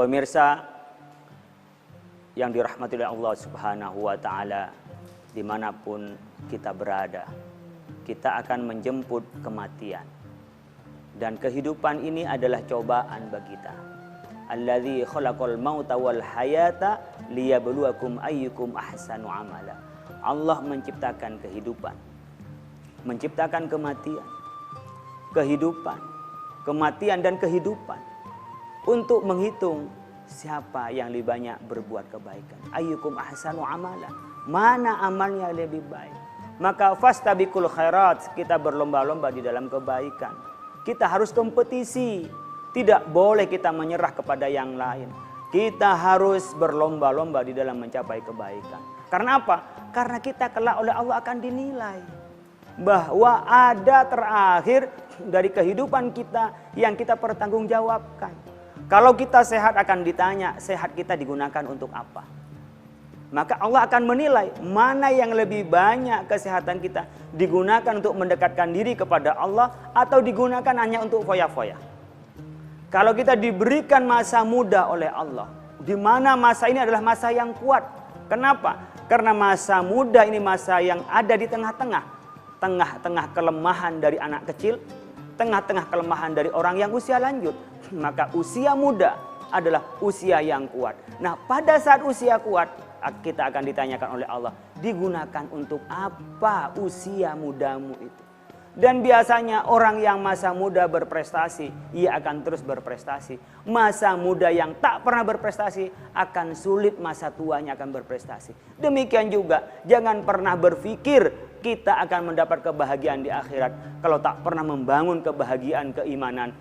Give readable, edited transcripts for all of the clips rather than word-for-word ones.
Pemirsa yang dirahmati oleh Allah Subhanahu wa Ta'ala, dimanapun kita berada, kita akan menjemput kematian. Dan kehidupan ini adalah cobaan bagi kita. Allazi khalaqal mauta wal hayata liyabluwakum ayyukum ahsanu amala. Allah menciptakan kehidupan, menciptakan kematian, kehidupan, kematian dan kehidupan untuk menghitung siapa yang lebih banyak berbuat kebaikan. Ayyukum ahsanu amala. Mana amalnya lebih baik? Maka fastabiqul khairat, kita berlomba-lomba di dalam kebaikan. Kita harus kompetisi. Tidak boleh kita menyerah kepada yang lain. Kita harus berlomba-lomba di dalam mencapai kebaikan. Karena apa? Karena kita kelak oleh Allah akan dinilai. Bahwa ada terakhir dari kehidupan kita yang kita pertanggungjawabkan. Kalau kita sehat akan ditanya, sehat kita digunakan untuk apa? Maka Allah akan menilai mana yang lebih banyak kesehatan kita digunakan untuk mendekatkan diri kepada Allah atau digunakan hanya untuk foya-foya. Kalau kita diberikan masa muda oleh Allah, di mana masa ini adalah masa yang kuat. Kenapa? Karena masa muda ini masa yang ada di tengah-tengah. Tengah-tengah kelemahan dari anak kecil, tengah-tengah kelemahan dari orang yang usia lanjut. Maka usia muda adalah usia yang kuat. Nah, pada saat usia kuat, kita akan ditanyakan oleh Allah, digunakan untuk apa usia mudamu itu? Dan biasanya orang yang masa muda berprestasi, ia akan terus berprestasi. Masa muda yang tak pernah berprestasi, akan sulit masa tuanya akan berprestasi. Demikian juga, jangan pernah berpikir kita akan mendapat kebahagiaan di akhirat kalau tak pernah membangun kebahagiaan keimanan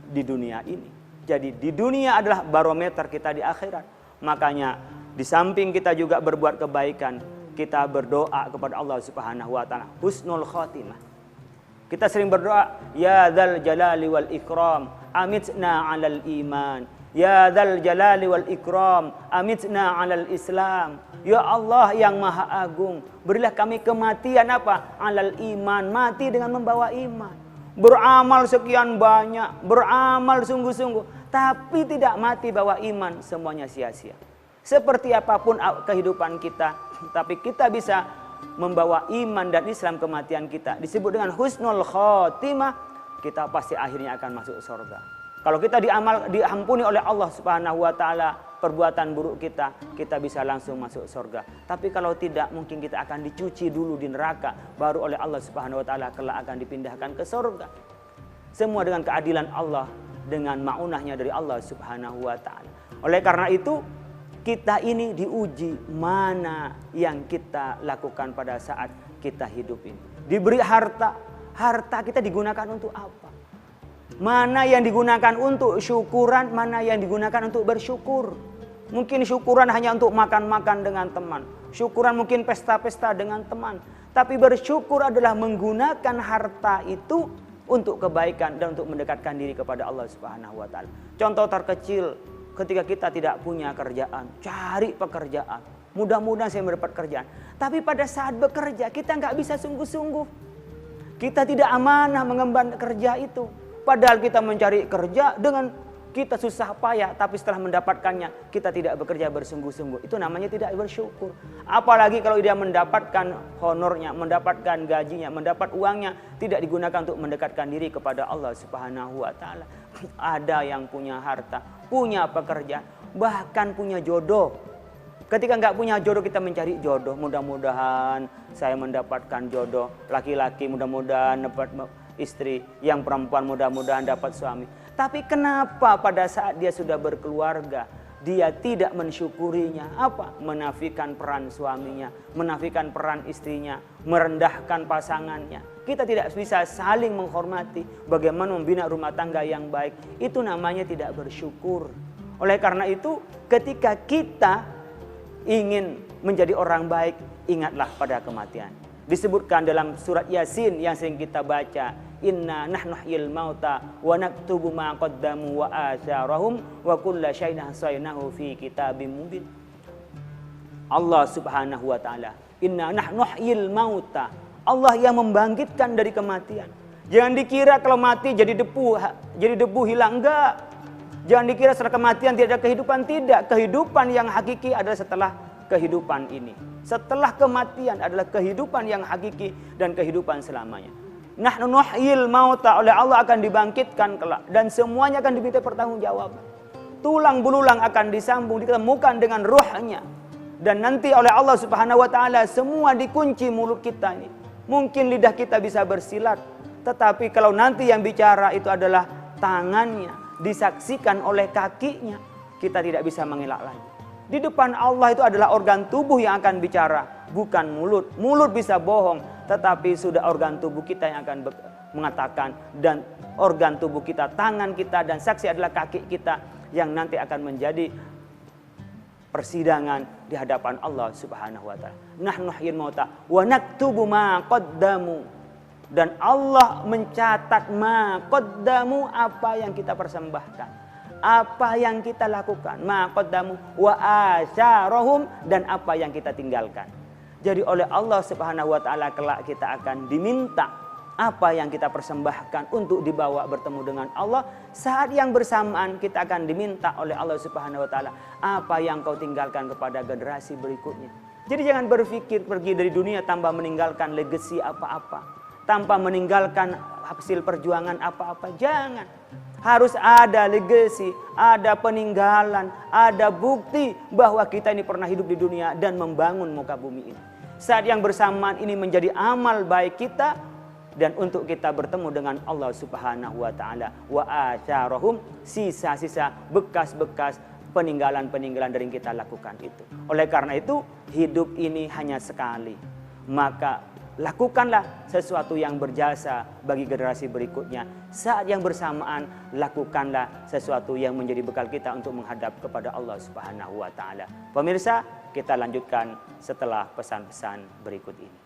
di dunia ini. Jadi di dunia adalah barometer kita di akhirat. Makanya di samping kita juga berbuat kebaikan, kita berdoa kepada Allah Subhanahu wa Ta'ala husnul khotimah. Kita sering berdoa, ya dzal jalali wal ikram amitna 'alal iman. Ya dzal jalali wal ikram amitna 'alal islam. Ya Allah yang Maha Agung, berilah kami kematian apa? 'Alal iman, mati dengan membawa iman. Beramal sekian banyak, beramal sungguh-sungguh, tapi tidak mati bawa iman, semuanya sia-sia. Seperti apapun kehidupan kita, tapi kita bisa membawa iman dan Islam kematian kita, disebut dengan husnul khotimah, kita pasti akhirnya akan masuk surga. Kalau kita diampuni oleh Allah Subhanahu wa Ta'ala perbuatan buruk kita, kita bisa langsung masuk surga. Tapi kalau tidak, mungkin kita akan dicuci dulu di neraka, baru oleh Allah Subhanahu wa Ta'ala kelak akan dipindahkan ke surga. Semua dengan keadilan Allah, dengan ma'unahnya dari Allah Subhanahu wa Ta'ala. Oleh karena itu, kita ini diuji mana yang kita lakukan pada saat kita hidup ini. Diberi harta, harta kita digunakan untuk apa? Mana yang digunakan untuk syukuran, mana yang digunakan untuk bersyukur. Mungkin syukuran hanya untuk makan-makan dengan teman. Syukuran mungkin pesta-pesta dengan teman. Tapi bersyukur adalah menggunakan harta itu untuk kebaikan dan untuk mendekatkan diri kepada Allah Subhanahu wa Ta'ala. Contoh terkecil, ketika kita tidak punya kerjaan, cari pekerjaan. Mudah-mudahan saya mendapat kerjaan. Tapi pada saat bekerja, kita nggak bisa sungguh-sungguh. Kita tidak amanah mengemban kerja itu. Padahal kita mencari kerja dengan kita susah payah, tapi setelah mendapatkannya kita tidak bekerja bersungguh-sungguh. Itu namanya tidak bersyukur. Apalagi kalau dia mendapatkan honornya, mendapatkan gajinya, mendapat uangnya, tidak digunakan untuk mendekatkan diri kepada Allah Subhanahu wa Ta'ala. Ada yang punya harta, punya pekerjaan, bahkan punya jodoh. Ketika nggak punya jodoh, kita mencari jodoh. Mudah-mudahan saya mendapatkan jodoh. Laki-laki mudah-mudahan dapat istri, yang perempuan mudah-mudahan dapat suami. Tapi kenapa pada saat dia sudah berkeluarga, dia tidak mensyukurinya? Apa? Menafikan peran suaminya, menafikan peran istrinya, merendahkan pasangannya. Kita tidak bisa saling menghormati bagaimana membina rumah tangga yang baik. Itu namanya tidak bersyukur. Oleh karena itu, ketika kita ingin menjadi orang baik, ingatlah pada kematian. Disebutkan dalam surat Yasin yang sering kita baca, inna nahnu nuhyil mauta wa naktubu ma qaddamu wa atharahum wa kulla syai'in ahsaynahu fi kitabim mubin. Allah Subhanahu wa Ta'ala, inna nahnu nuhyil mauta, Allah yang membangkitkan dari kematian. Jangan dikira kalau mati jadi debu hilang, enggak. Jangan dikira setelah kematian tidak ada kehidupan. Tidak, kehidupan yang hakiki adalah setelah kehidupan ini. Setelah kematian adalah kehidupan yang hakiki dan kehidupan selamanya. Nahnu nuhyil mauta, oleh Allah akan dibangkitkan kelak dan semuanya akan diminta pertanggungjawaban. Tulang belulang akan disambung, ditemukan dengan ruhnya. Dan nanti oleh Allah Subhanahu wa taala semua dikunci mulut kita ini. Mungkin lidah kita bisa bersilat, tetapi kalau nanti yang bicara itu adalah tangannya, disaksikan oleh kakinya, kita tidak bisa mengelak lagi. Di depan Allah itu adalah organ tubuh yang akan bicara, bukan mulut. Mulut bisa bohong, tetapi sudah organ tubuh kita yang akan mengatakan. Dan organ tubuh kita, tangan kita, dan saksi adalah kaki kita yang nanti akan menjadi persidangan di hadapan Allah Subhanahu wa taala. Nahnu nuhyil mauta wa naktubu ma qaddamu. Dan Allah mencatat ma qaddamu, apa yang kita persembahkan, apa yang kita lakukan, ma qaddamu wa asyarahum, dan apa yang kita tinggalkan. Jadi oleh Allah Subhanahu wa taala kelak kita akan diminta apa yang kita persembahkan untuk dibawa bertemu dengan Allah. Saat yang bersamaan kita akan diminta oleh Allah Subhanahu wa taala apa yang kau tinggalkan kepada generasi berikutnya. Jadi jangan berpikir pergi dari dunia tanpa meninggalkan legasi apa-apa, tanpa meninggalkan hasil perjuangan apa-apa. Jangan. Harus ada legasi, ada peninggalan, ada bukti bahwa kita ini pernah hidup di dunia dan membangun muka bumi ini. Saat yang bersamaan ini menjadi amal baik kita, dan untuk kita bertemu dengan Allah Subhanahu wa taala. Wa asyarahum, sisa-sisa, bekas-bekas peninggalan-peninggalan dari yang kita lakukan itu. Oleh karena itu, hidup ini hanya sekali. Maka lakukanlah sesuatu yang berjasa bagi generasi berikutnya. Saat yang bersamaan, lakukanlah sesuatu yang menjadi bekal kita untuk menghadap kepada Allah Subhanahu wa taala. Pemirsa, kita lanjutkan setelah pesan-pesan berikut ini.